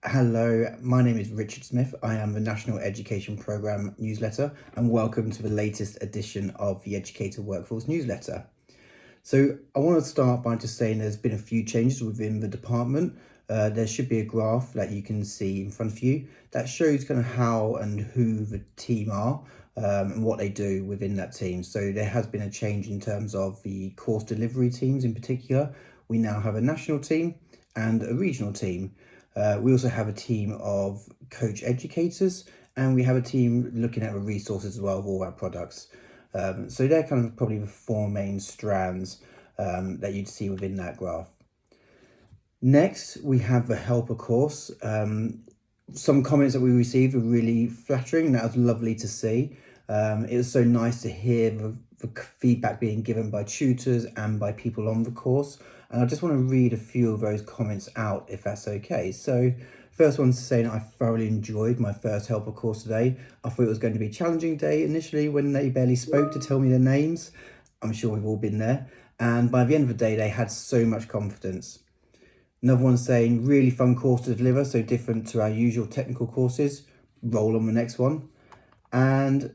Hello, my name is Richard Smith. I am the National Education Programme newsletter, and welcome to the latest edition of the Educator Workforce newsletter. So I want to start by just saying there's been a few changes within the department. There should be a graph that you can see in front of you that shows kind of how and who the team are and what they do within that team. So there has been a change in terms of the course delivery teams in particular. We now have a national team and a regional team. We also have a team of coach educators, and we have a team looking at the resources as well of all our products. So they're kind of probably the four main strands that you'd see within that graph. Next, we have the helper course. Some comments that we received were really flattering. That was lovely to see. It was so nice to hear the feedback being given by tutors and by people on the course. And I just want to read a few of those comments out, if that's okay. So first one's saying I thoroughly enjoyed my first helper course today. I thought it was going to be a challenging day initially when they barely spoke to tell me their names. I'm sure we've all been there. And by the end of the day, they had so much confidence. Another one saying really fun course to deliver, so different to our usual technical courses. Roll on the next one. And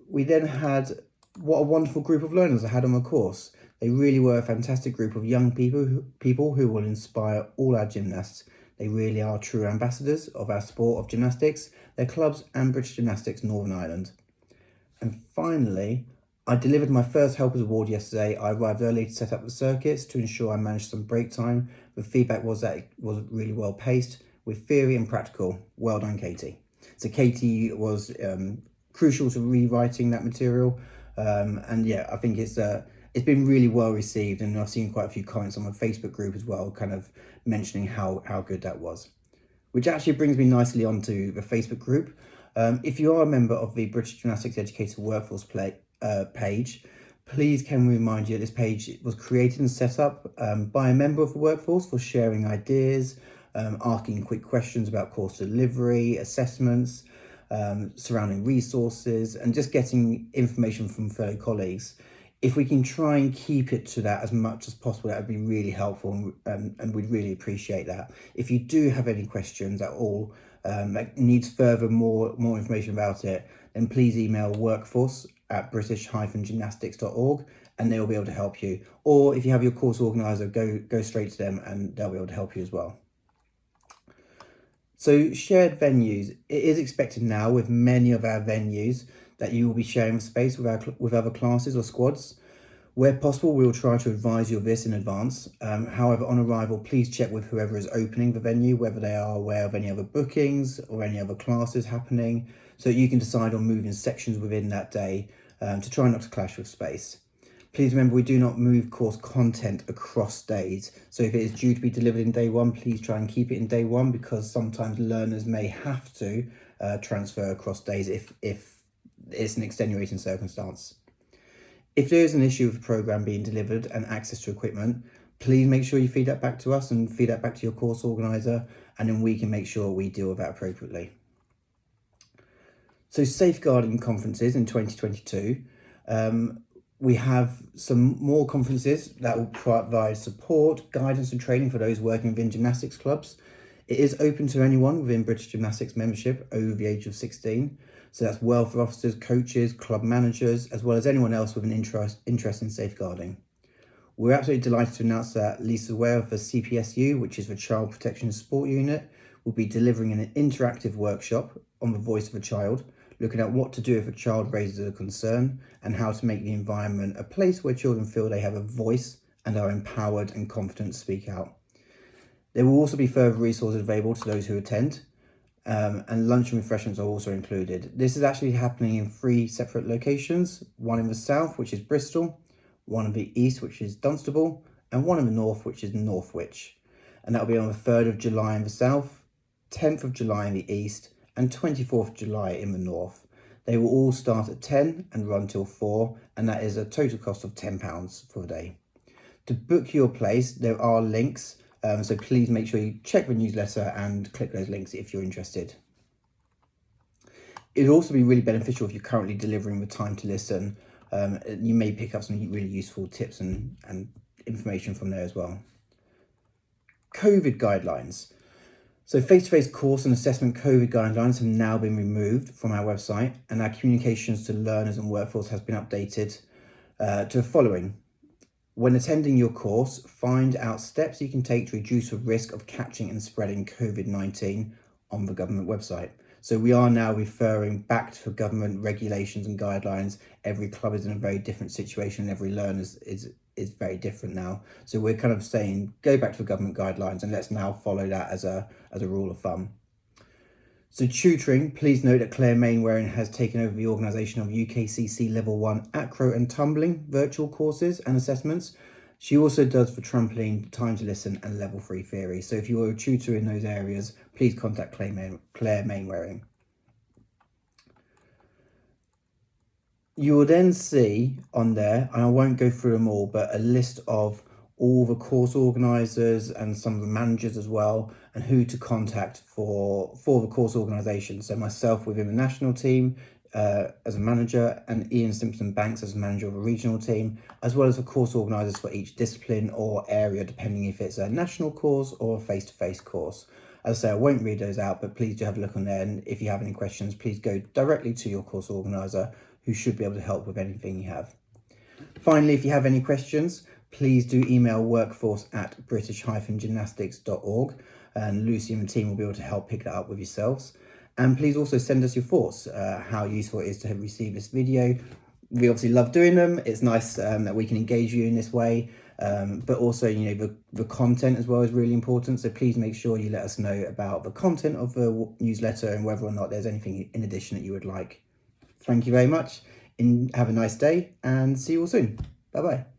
we then had what a wonderful group of learners I had on the course. They really were a fantastic group of young people who will inspire all our gymnasts. They really are true ambassadors of our sport of gymnastics, their clubs and British Gymnastics Northern Ireland. And finally, I delivered my first Helpers Award yesterday. I arrived early to set up the circuits to ensure I managed some break time. The feedback was that it was really well paced with theory and practical. Well done, Katie. So Katie was crucial to rewriting that material. And yeah, I think it's been really well received, and I've seen quite a few comments on my Facebook group as well, kind of mentioning how good that was. Which actually brings me nicely onto the Facebook group. If you are a member of the British Gymnastics Educator Workforce page, please can we remind you that this page was created and set up by a member of the workforce for sharing ideas, asking quick questions about course delivery, assessments, surrounding resources, and just getting information from fellow colleagues. If we can try and keep it to that as much as possible, that would be really helpful, and we'd really appreciate that. If you do have any questions at all that needs further more information about it, then please email workforce@british-gymnastics.org and they'll be able to help you. Or if you have your course organizer, go straight to them and they'll be able to help you as well. So shared venues, it is expected now with many of our venues that you will be sharing space with other classes or squads. Where possible, we will try to advise you of this in advance. However, on arrival, please check with whoever is opening the venue, whether they are aware of any other bookings or any other classes happening, so that you can decide on moving sections within that day to try not to clash with space. Please remember, we do not move course content across days. So if it is due to be delivered in day one, please try and keep it in day one, because sometimes learners may have to transfer across days if it's an extenuating circumstance. If there is an issue with the programme being delivered and access to equipment, please make sure you feed that back to us and feed that back to your course organiser, and then we can make sure we deal with that appropriately. So safeguarding conferences in 2022, we have some more conferences that will provide support, guidance and training for those working within gymnastics clubs. It is open to anyone within British Gymnastics membership over the age of 16. So that's welfare officers, coaches, club managers, as well as anyone else with an interest in safeguarding. We're absolutely delighted to announce that Lisa Ware of the CPSU, which is the Child Protection Support Unit, will be delivering an interactive workshop on the voice of a child, looking at what to do if a child raises a concern and how to make the environment a place where children feel they have a voice and are empowered and confident to speak out. There will also be further resources available to those who attend, and lunch and refreshments are also included. This is actually happening in 3 separate locations, one in the south, which is Bristol, one in the east, which is Dunstable, and one in the north, which is Northwich. And that'll be on the 3rd of July in the south, 10th of July in the east, and 24th of July in the north. They will all start at 10 and run till 4, and that is a total cost of £10 for a day. To book your place, there are links, so please make sure you check the newsletter and click those links if you're interested. It would also be really beneficial if you're currently delivering with Time to Listen. You may pick up some really useful tips and information from there as well. COVID guidelines. So face-to-face course and assessment COVID guidelines have now been removed from our website, and our communications to learners and workforce has been updated to the following. When attending your course, find out steps you can take to reduce the risk of catching and spreading COVID-19 on the government website. So we are now referring back to government regulations and guidelines. Every club is in a very different situation, and every learner is very different now. So we're kind of saying, go back to the government guidelines and let's now follow that as a rule of thumb. So tutoring, please note that Claire Mainwaring has taken over the organisation of UKCC Level 1 acro and tumbling virtual courses and assessments. She also does for trampoline, time to listen and level 3 theory. So if you are a tutor in those areas, please contact Claire Mainwaring. You will then see on there, and I won't go through them all, but a list of all the course organisers and some of the managers as well, and who to contact for the course organisation. So myself within the national team as a manager, and Ian Simpson Banks as manager of a regional team, as well as the course organisers for each discipline or area, depending if it's a national course or a face-to-face course. As I say, I won't read those out, but please do have a look on there, and if you have any questions, please go directly to your course organiser, who should be able to help with anything you have. Finally, if you have any questions, please do email workforce@british-gymnastics.org, and Lucy and the team will be able to help pick that up with yourselves. And please also send us your thoughts, how useful it is to have received this video. We obviously love doing them. It's nice that we can engage you in this way, but also, you know, the content as well is really important. So please make sure you let us know about the content of the newsletter and whether or not there's anything in addition that you would like. Thank you very much, and have a nice day, and see you all soon. Bye-bye.